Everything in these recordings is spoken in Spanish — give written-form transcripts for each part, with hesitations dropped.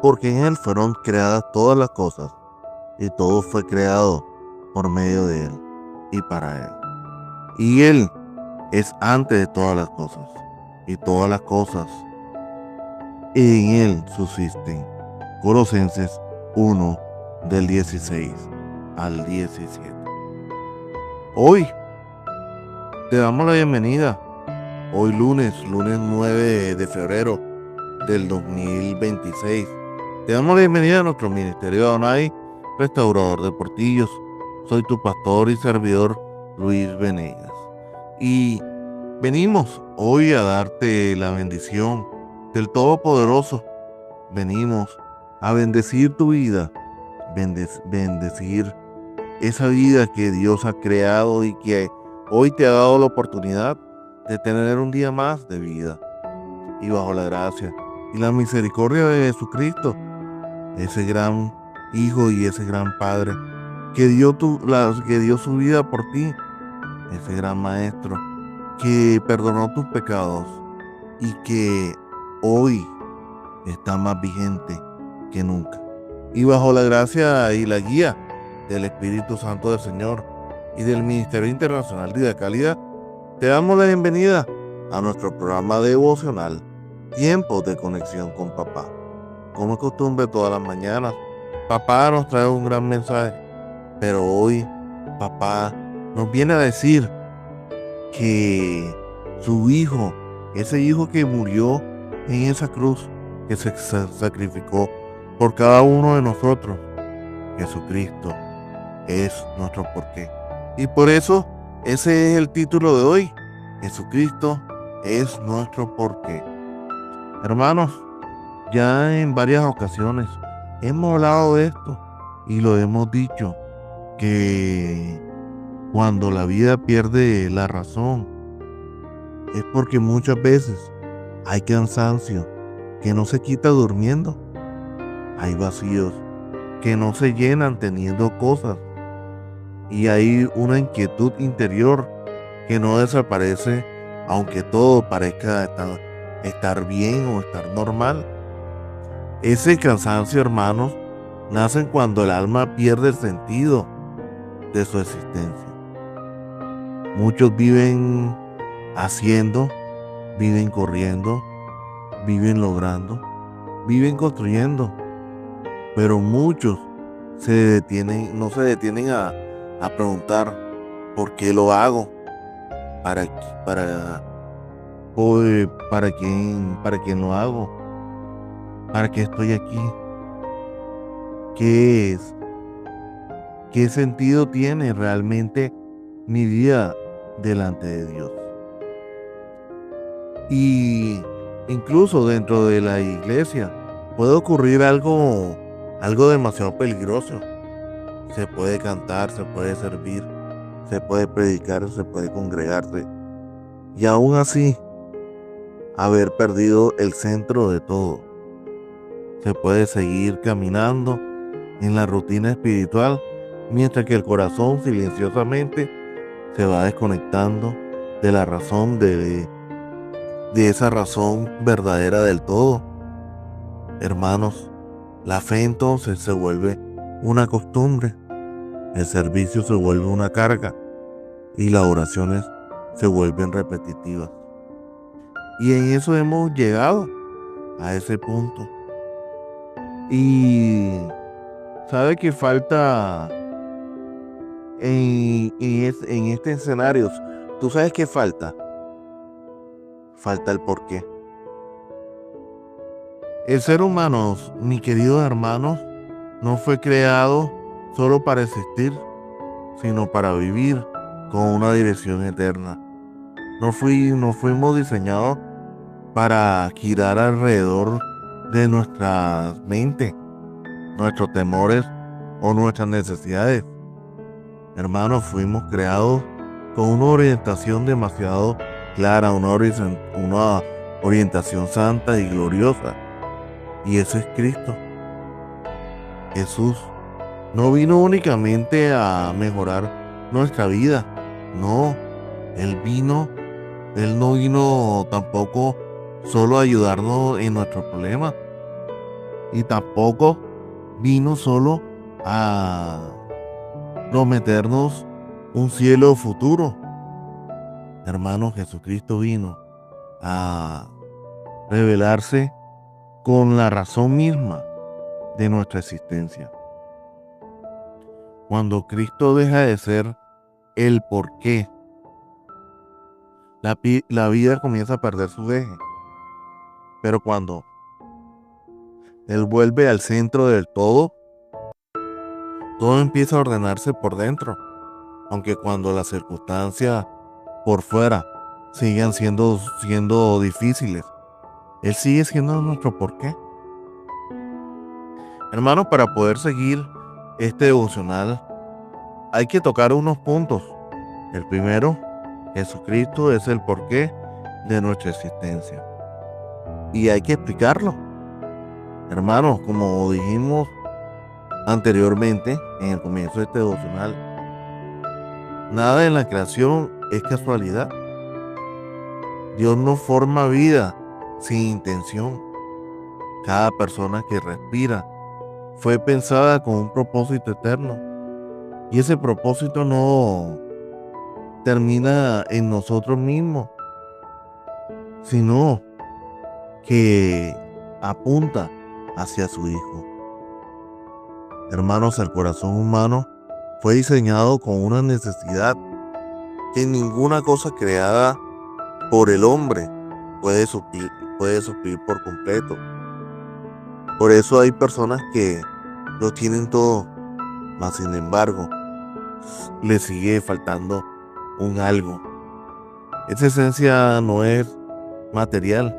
porque en Él fueron creadas todas las cosas, y todo fue creado por medio de Él y para Él. Y Él es antes de todas las cosas, y todas las cosas en Él subsisten. Colosenses 1, del 16 al 17. Hoy te damos la bienvenida. Hoy lunes 9 de febrero del 2026. Te damos la bienvenida a nuestro ministerio de Adonai, restaurador de portillos. Soy tu pastor y servidor Luis Venegas. Y venimos hoy a darte la bendición del Todopoderoso. Venimos a bendecir tu vida, bendecir esa vida que Dios ha creado y que hoy te ha dado la oportunidad de tener un día más de vida. Y bajo la gracia y la misericordia de Jesucristo, ese gran Hijo y ese gran Padre que dio su vida por ti, ese gran Maestro que perdonó tus pecados y que hoy está más vigente que nunca. Y bajo la gracia y la guía del Espíritu Santo del Señor y del Ministerio Internacional de Vida Cálida, te damos la bienvenida a nuestro programa devocional Tiempos de Conexión con Papá. Como es costumbre todas las mañanas, Papá nos trae un gran mensaje, pero hoy Papá nos viene a decir que su Hijo, ese Hijo que murió en esa cruz, que se sacrificó por cada uno de nosotros, Jesucristo, es nuestro porqué. Y por eso ese es el título de hoy: Jesucristo es nuestro porqué. Hermanos, ya en varias ocasiones hemos hablado de esto y lo hemos dicho, que cuando la vida pierde la razón es porque muchas veces hay cansancio que no se quita durmiendo, hay vacíos que no se llenan teniendo cosas, y hay una inquietud interior que no desaparece aunque todo parezca estar bien o estar normal. Ese cansancio, hermanos, nace cuando el alma pierde el sentido de su existencia. Muchos viven haciendo, viven corriendo, viven logrando, viven construyendo, pero muchos no se detienen a preguntar por qué lo hago, para quién lo hago, para qué estoy aquí, qué es, qué sentido tiene realmente mi vida delante de Dios. Y incluso dentro de la iglesia puede ocurrir algo demasiado peligroso. Se puede cantar, se puede servir, se puede predicar, se puede congregarse, y aún así haber perdido el centro de todo. Se puede seguir caminando en la rutina espiritual mientras que el corazón silenciosamente se va desconectando de la razón, de esa razón verdadera del todo. Hermanos, la fe entonces se vuelve una costumbre, el servicio se vuelve una carga y las oraciones se vuelven repetitivas. Y en eso hemos llegado a ese punto. Y sabe que falta en este escenario, ¿tú sabes qué falta? Falta el porqué. El ser humano, mi queridos hermanos, no fue creado solo para existir, sino para vivir con una dirección eterna. No fuimos diseñados para girar alrededor de nuestras mentes, nuestros temores o nuestras necesidades. Hermanos, fuimos creados con una orientación demasiado clara, una orientación santa y gloriosa. Y eso es Cristo. Jesús no vino únicamente a mejorar nuestra vida. No, Él no vino tampoco solo a ayudarnos en nuestros problemas. y tampoco vino solo a prometernos un cielo futuro. Hermanos, Jesucristo vino a revelarse con la razón misma de nuestra existencia. Cuando Cristo deja de ser el porqué, la vida comienza a perder su eje. Pero cuando Él vuelve al centro del todo empieza a ordenarse por dentro. Aunque cuando las circunstancias por fuera sigan siendo difíciles, Él sigue siendo nuestro porqué. Hermanos, para poder seguir este devocional hay que tocar unos puntos. El primero, Jesucristo es el porqué de nuestra existencia. Y hay que explicarlo. Hermanos, como dijimos anteriormente en el comienzo de este devocional, nada en la creación es casualidad. Dios no forma vida sin intención. Cada persona que respira fue pensada con un propósito eterno. Y ese propósito no termina en nosotros mismos, sino que apunta hacia su Hijo. Hermanos, el corazón humano fue diseñado con una necesidad que ninguna cosa creada por el hombre puede suplir por completo. Por eso hay personas que lo tienen todo, mas sin embargo le sigue faltando un algo. Esa esencia no es material,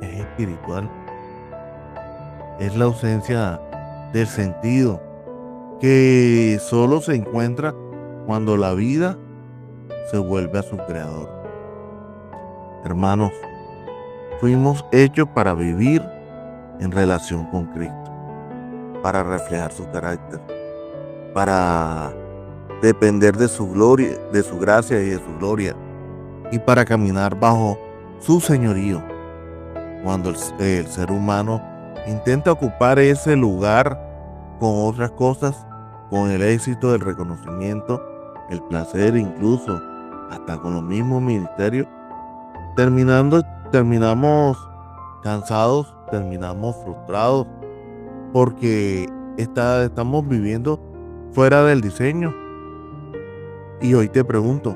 es espiritual. Es la ausencia del sentido que solo se encuentra cuando la vida se vuelve a su creador. Hermanos, fuimos hechos para vivir en relación con Cristo, para reflejar su carácter, para depender de su gloria, de su gracia y de su gloria, y para caminar bajo su señorío. Cuando el ser humano intenta ocupar ese lugar con otras cosas, con el éxito del reconocimiento, el placer, incluso hasta con los mismos ministerios, terminamos cansados, terminamos frustrados, porque estamos viviendo fuera del diseño. Y hoy te pregunto,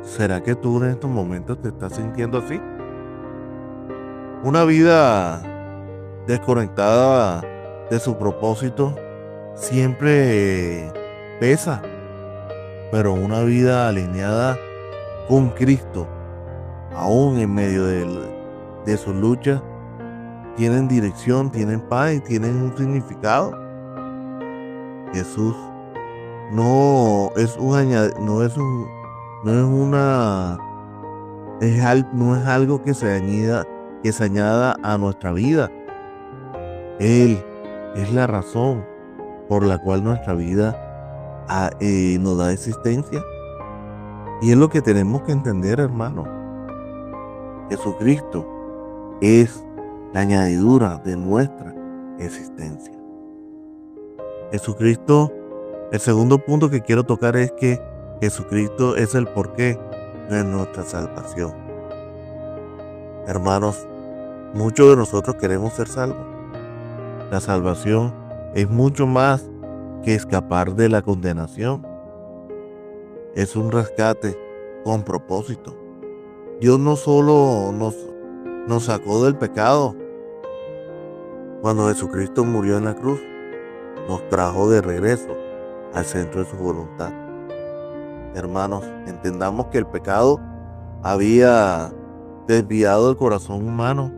¿será que tú en estos momentos te estás sintiendo así? Una vida desconectada de su propósito siempre pesa, pero una vida alineada con Cristo, aún en medio de sus luchas, tienen dirección, tienen paz y tienen un significado. Jesús no es algo que se añada a nuestra vida. Él es la razón por la cual nuestra vida nos da existencia. Y es lo que tenemos que entender, hermano. Jesucristo es la añadidura de nuestra existencia. Jesucristo, el segundo punto que quiero tocar es que Jesucristo es el porqué de nuestra salvación. Hermanos, muchos de nosotros queremos ser salvos. La salvación es mucho más que escapar de la condenación. Es un rescate con propósito. Dios no solo nos sacó del pecado. Cuando Jesucristo murió en la cruz, nos trajo de regreso al centro de su voluntad. Hermanos, entendamos que el pecado había desviado el corazón humano,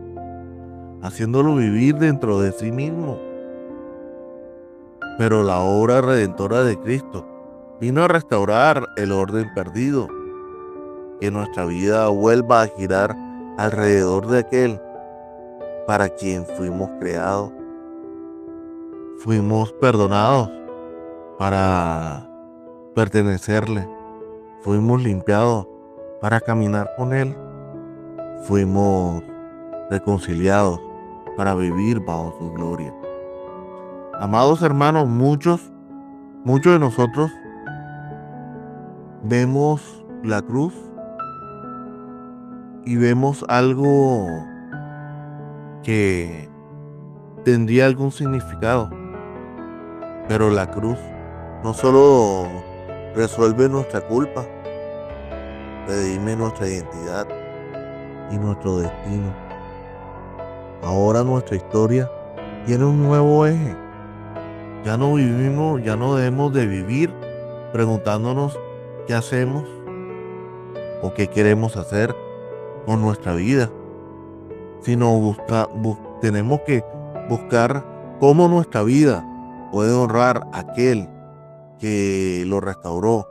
haciéndolo vivir dentro de sí mismo. Pero la obra redentora de Cristo vino a restaurar el orden perdido, que nuestra vida vuelva a girar alrededor de aquel para quien fuimos creados. Fuimos perdonados para pertenecerle. Fuimos limpiados para caminar con Él. Fuimos reconciliados para vivir bajo su gloria. Amados hermanos, muchos de nosotros vemos la cruz y vemos algo que tendría algún significado, pero la cruz no solo resuelve nuestra culpa, redime nuestra identidad y nuestro destino. Ahora nuestra historia tiene un nuevo eje. Ya no debemos de vivir preguntándonos qué hacemos o qué queremos hacer con nuestra vida, sino tenemos que buscar cómo nuestra vida puede honrar a aquel que lo restauró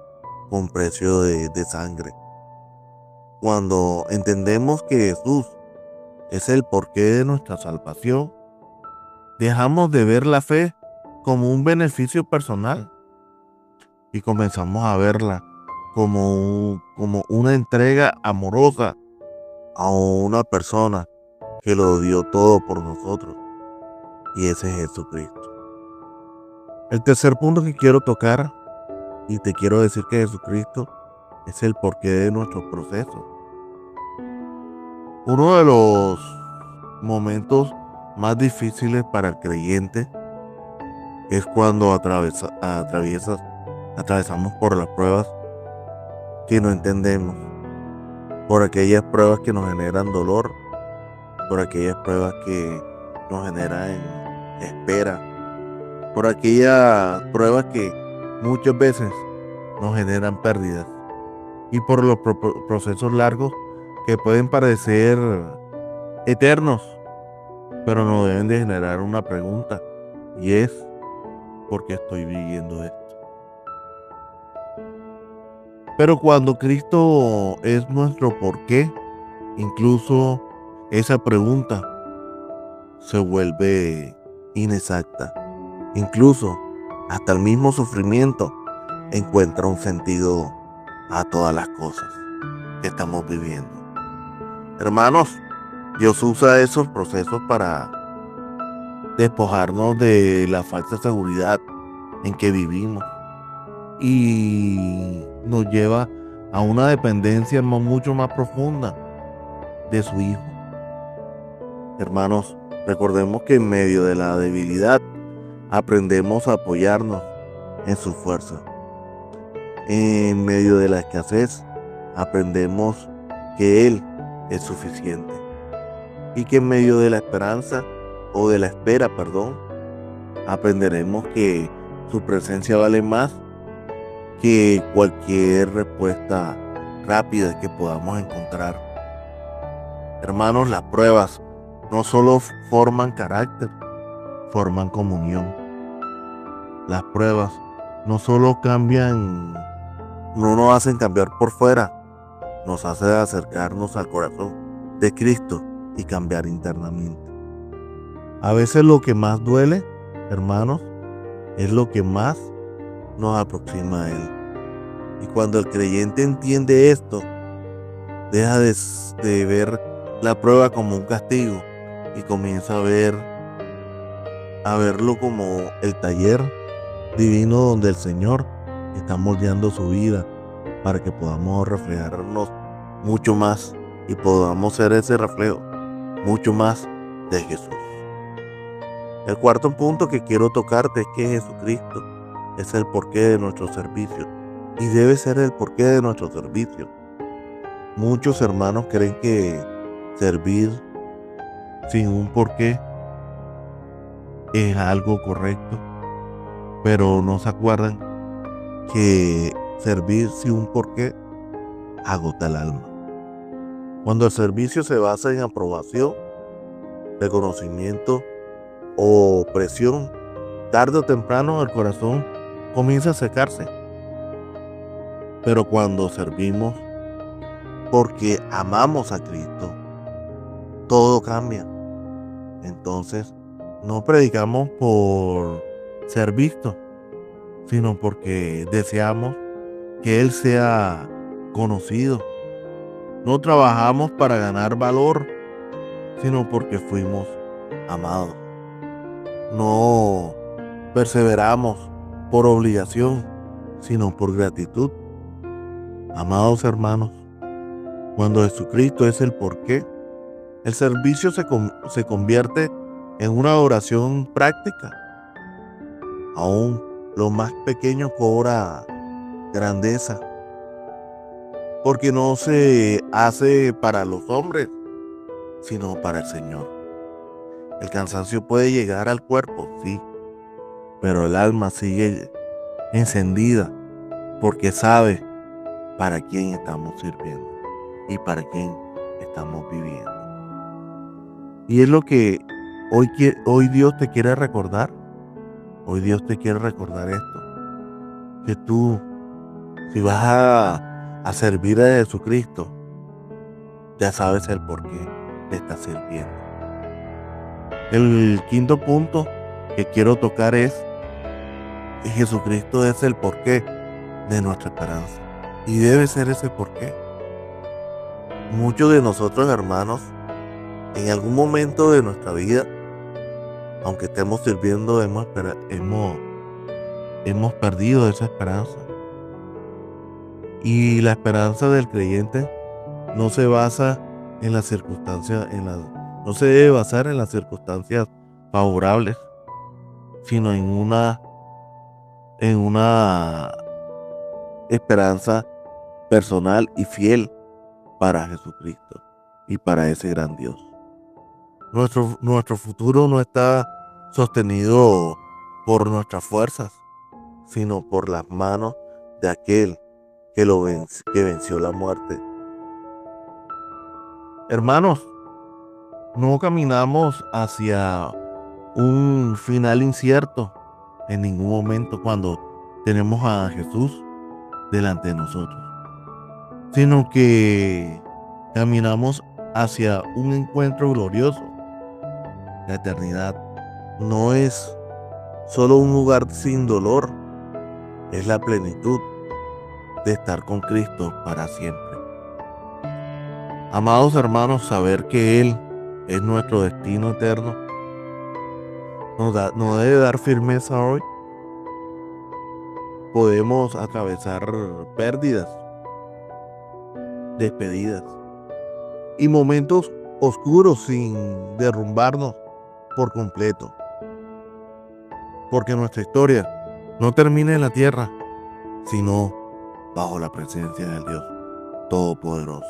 con precio de sangre. Cuando entendemos que Jesús es el porqué de nuestra salvación, dejamos de ver la fe como un beneficio personal y comenzamos a verla como una entrega amorosa a una persona que lo dio todo por nosotros, y ese es Jesucristo. El tercer punto que quiero tocar, y te quiero decir que Jesucristo es el porqué de nuestros procesos. Uno de los momentos más difíciles para el creyente es cuando atravesamos por las pruebas que no entendemos, por aquellas pruebas que nos generan dolor, por aquellas pruebas que nos generan espera, por aquellas pruebas que muchas veces nos generan pérdidas, y por los procesos largos que pueden parecer eternos, pero nos deben de generar una pregunta, y es: ¿por qué estoy viviendo esto? Pero cuando Cristo es nuestro porqué, incluso esa pregunta se vuelve inexacta. Incluso hasta el mismo sufrimiento encuentra un sentido a todas las cosas que estamos viviendo. Hermanos, Dios usa esos procesos para despojarnos de la falsa seguridad en que vivimos y nos lleva a una dependencia mucho más profunda de su Hijo. Hermanos, recordemos que en medio de la debilidad aprendemos a apoyarnos en su fuerza. En medio de la escasez aprendemos que Él es suficiente, y que en medio de la esperanza o de la espera, aprenderemos que su presencia vale más que cualquier respuesta rápida que podamos encontrar. Hermanos, las pruebas no solo forman carácter, forman comunión. Las pruebas no solo no nos hacen cambiar por fuera, nos hacen acercarnos al corazón de Cristo y cambiar internamente. A veces lo que más duele, hermanos, es lo que más nos aproxima a Él. Y cuando el creyente entiende esto, deja de ver la prueba como un castigo y comienza a verlo como el taller divino donde el Señor está moldeando su vida para que podamos reflejarnos mucho más y podamos ser ese reflejo mucho más de Jesús. El cuarto punto que quiero tocarte es que Jesucristo es el porqué de nuestro servicio y debe ser el porqué de nuestro servicio. Muchos hermanos creen que servir sin un porqué es algo correcto, pero no se acuerdan que servir sin un porqué agota el alma. Cuando el servicio se basa en aprobación, reconocimiento o presión, tarde o temprano el corazón comienza a secarse. Pero cuando servimos porque amamos a Cristo, todo cambia. Entonces, no predicamos por ser vistos, sino porque deseamos que Él sea conocido. No trabajamos para ganar valor, sino porque fuimos amados. No perseveramos por obligación, sino por gratitud. Amados hermanos, cuando Jesucristo es el porqué, el servicio se convierte en una oración práctica. Aún lo más pequeño cobra grandeza, porque no se hace para los hombres, sino para el Señor. El cansancio puede llegar al cuerpo, sí, pero el alma sigue encendida porque sabe para quién estamos sirviendo y para quién estamos viviendo. Y es lo que hoy Dios te quiere recordar. Hoy Dios te quiere recordar esto. Que tú, si vas a servir a Jesucristo, ya sabes el por qué te estás sirviendo. El quinto punto que quiero tocar es que Jesucristo es el porqué de nuestra esperanza. Y debe ser ese porqué. Muchos de nosotros, hermanos, en algún momento de nuestra vida, aunque estemos sirviendo, hemos perdido esa esperanza. Y la esperanza del creyente no se basa en las circunstancias, no se debe basar en las circunstancias favorables, sino en una esperanza personal y fiel para Jesucristo y para ese gran Dios. Nuestro futuro no está sostenido por nuestras fuerzas, sino por las manos de aquel que venció la muerte. Hermanos, no caminamos hacia un final incierto en ningún momento cuando tenemos a Jesús delante de nosotros, sino que caminamos hacia un encuentro glorioso. La eternidad no es solo un lugar sin dolor, es la plenitud de estar con Cristo para siempre. Amados hermanos, saber que Él es nuestro destino eterno nos debe dar firmeza hoy. Podemos atravesar pérdidas, despedidas y momentos oscuros sin derrumbarnos por completo, porque nuestra historia no termina en la tierra, sino bajo la presencia del Dios Todopoderoso.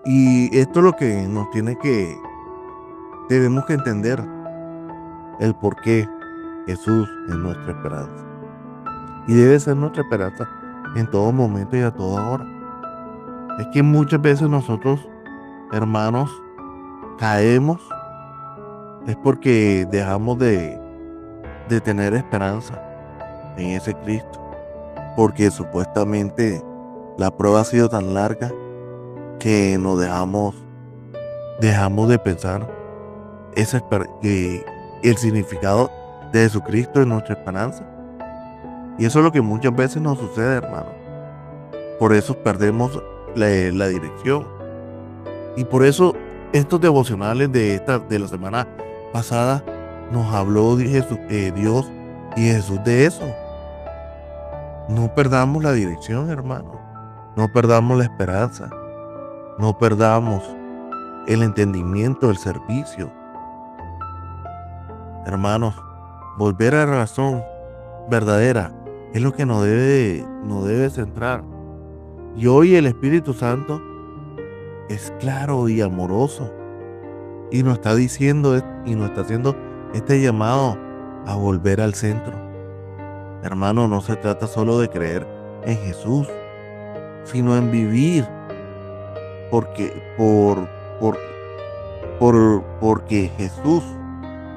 Y esto es lo que debemos que entender, el por qué Jesús es nuestra esperanza. Y debe ser nuestra esperanza en todo momento y a toda hora. Es que muchas veces nosotros, hermanos, caemos, es porque dejamos de tener esperanza en ese Cristo, porque supuestamente la prueba ha sido tan larga que nos dejamos de pensar que el significado de Jesucristo es nuestra esperanza. Y eso es lo que muchas veces nos sucede, hermano. Por eso perdemos la dirección. Y por eso estos devocionales de la semana pasada nos habló Dios y Jesús de eso. No perdamos la dirección, hermano. No perdamos la esperanza. No perdamos el entendimiento del servicio. Hermanos, volver a la razón verdadera es lo que nos debe centrar. Y hoy el Espíritu Santo es claro y amoroso y nos está diciendo y nos está haciendo este llamado a volver al centro. Hermano, no se trata solo de creer en Jesús, sino en vivir porque Jesús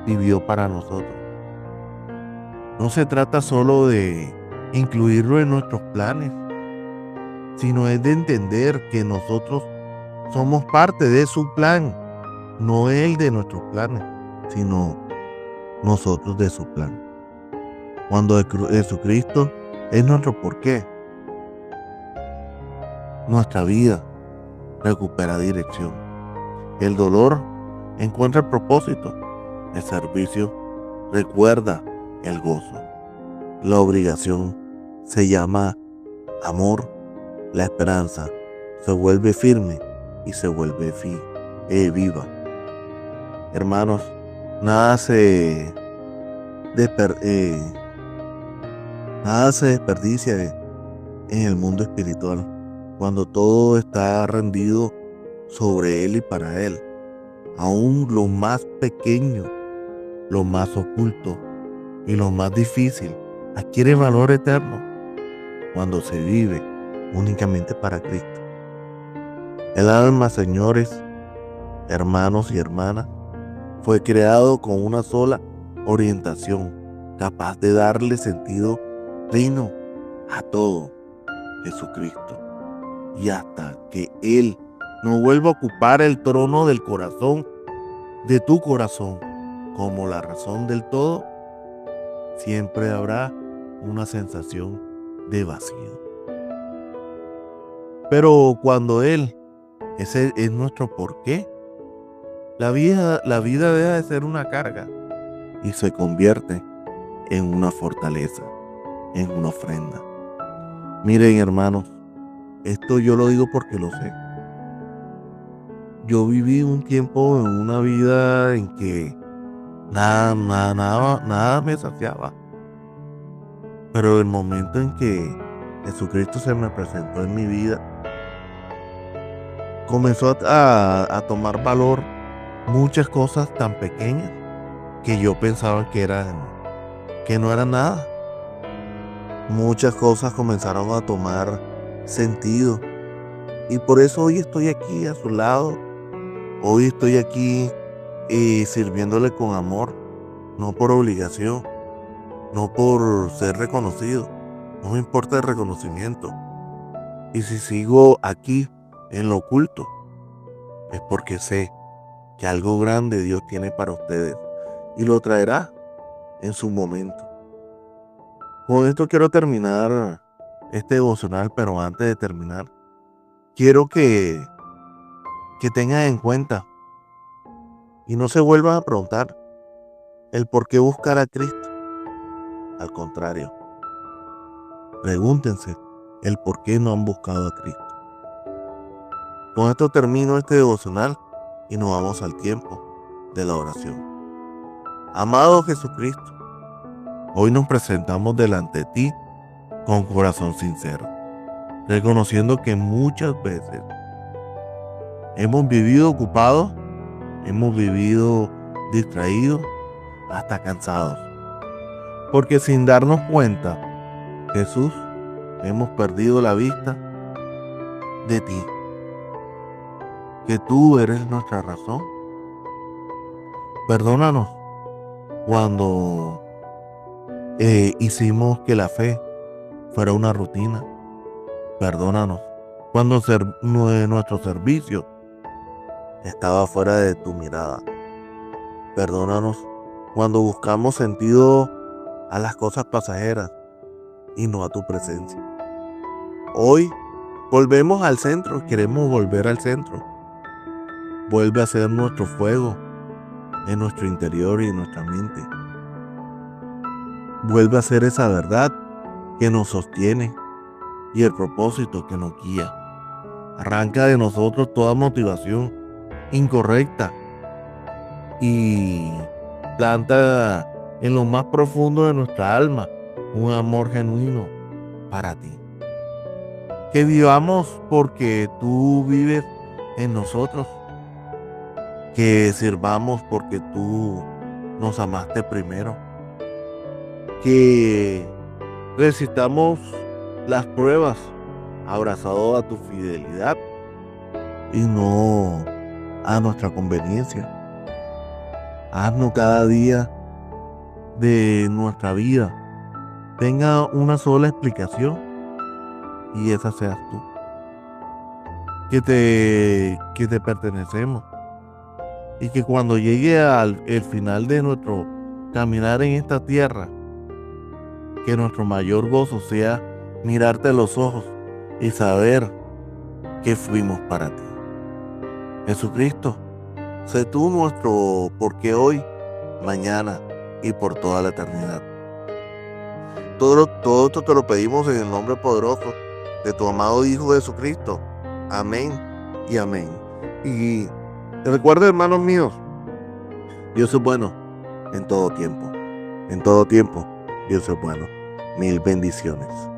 vivió para nosotros. No se trata solo de incluirlo en nuestros planes, sino es de entender que nosotros somos parte de su plan, no Él de nuestros planes, sino nosotros de su plan. Cuando Jesucristo es nuestro porqué, nuestra vida recupera dirección. El dolor encuentra el propósito. El servicio recuerda el gozo. La obligación se llama amor. La esperanza se vuelve firme y se vuelve viva. Hermanos, nada se, nada se desperdicia en el mundo espiritual cuando todo está rendido sobre Él y para Él. Aún lo más pequeño, lo más oculto y lo más difícil adquiere valor eterno cuando se vive únicamente para Cristo. El alma, señores, hermanos y hermanas, fue creado con una sola orientación, capaz de darle sentido pleno a todo: Jesucristo. Y hasta que Él no vuelva a ocupar el trono del corazón, de tu corazón, como la razón del todo, siempre habrá una sensación de vacío. Pero cuando Él ese es nuestro porqué, la vida deja de ser una carga y se convierte en una fortaleza, en una ofrenda. Miren, hermanos, esto yo lo digo porque lo sé. Yo viví un tiempo en una vida en que nada me saciaba. Pero el momento en que Jesucristo se me presentó en mi vida, comenzó a tomar valor muchas cosas tan pequeñas que yo pensaba que no eran nada. Muchas cosas comenzaron a tomar sentido. Y por eso hoy estoy aquí a su lado. Hoy estoy aquí sirviéndole con amor, no por obligación, no por ser reconocido. No me importa el reconocimiento. Y si sigo aquí en lo oculto, es porque sé que algo grande Dios tiene para ustedes y lo traerá en su momento. Con esto quiero terminar este devocional, pero antes de terminar, quiero que tengan en cuenta y no se vuelvan a preguntar el por qué buscar a Cristo. Al contrario, pregúntense el por qué no han buscado a Cristo. Con esto termino este devocional y nos vamos al tiempo de la oración. Amado Jesucristo, hoy nos presentamos delante de ti con corazón sincero, reconociendo que muchas veces hemos vivido ocupados, hemos vivido distraídos, hasta cansados, porque sin darnos cuenta, Jesús, hemos perdido la vista de ti, que tú eres nuestra razón. Perdónanos cuando hicimos que la fe fuera una rutina. Perdónanos cuando nuestro servicio estaba fuera de tu mirada. Perdónanos cuando buscamos sentido a las cosas pasajeras y no a tu presencia. Hoy volvemos al centro, queremos volver al centro. Vuelve a ser nuestro fuego en nuestro interior y en nuestra mente. Vuelve a ser esa verdad que nos sostiene y el propósito que nos guía. Arranca de nosotros toda motivación incorrecta y planta en lo más profundo de nuestra alma un amor genuino para ti. Que vivamos porque tú vives en nosotros. Que sirvamos porque tú nos amaste primero. Que resistamos las pruebas abrazados a tu fidelidad y no a nuestra conveniencia. Haznos cada día de nuestra vida tenga una sola explicación y esa seas tú. Que te pertenecemos y que cuando llegue el final de nuestro caminar en esta tierra, que nuestro mayor gozo sea mirarte a los ojos y saber que fuimos para ti. Jesucristo, sé tú nuestro porque hoy, mañana y por toda la eternidad. todo esto te lo pedimos en el nombre poderoso de tu amado Hijo Jesucristo. Amén y amén. Y recuerda, hermanos míos, Dios es bueno en todo tiempo. En todo tiempo, Dios es bueno. Mil bendiciones.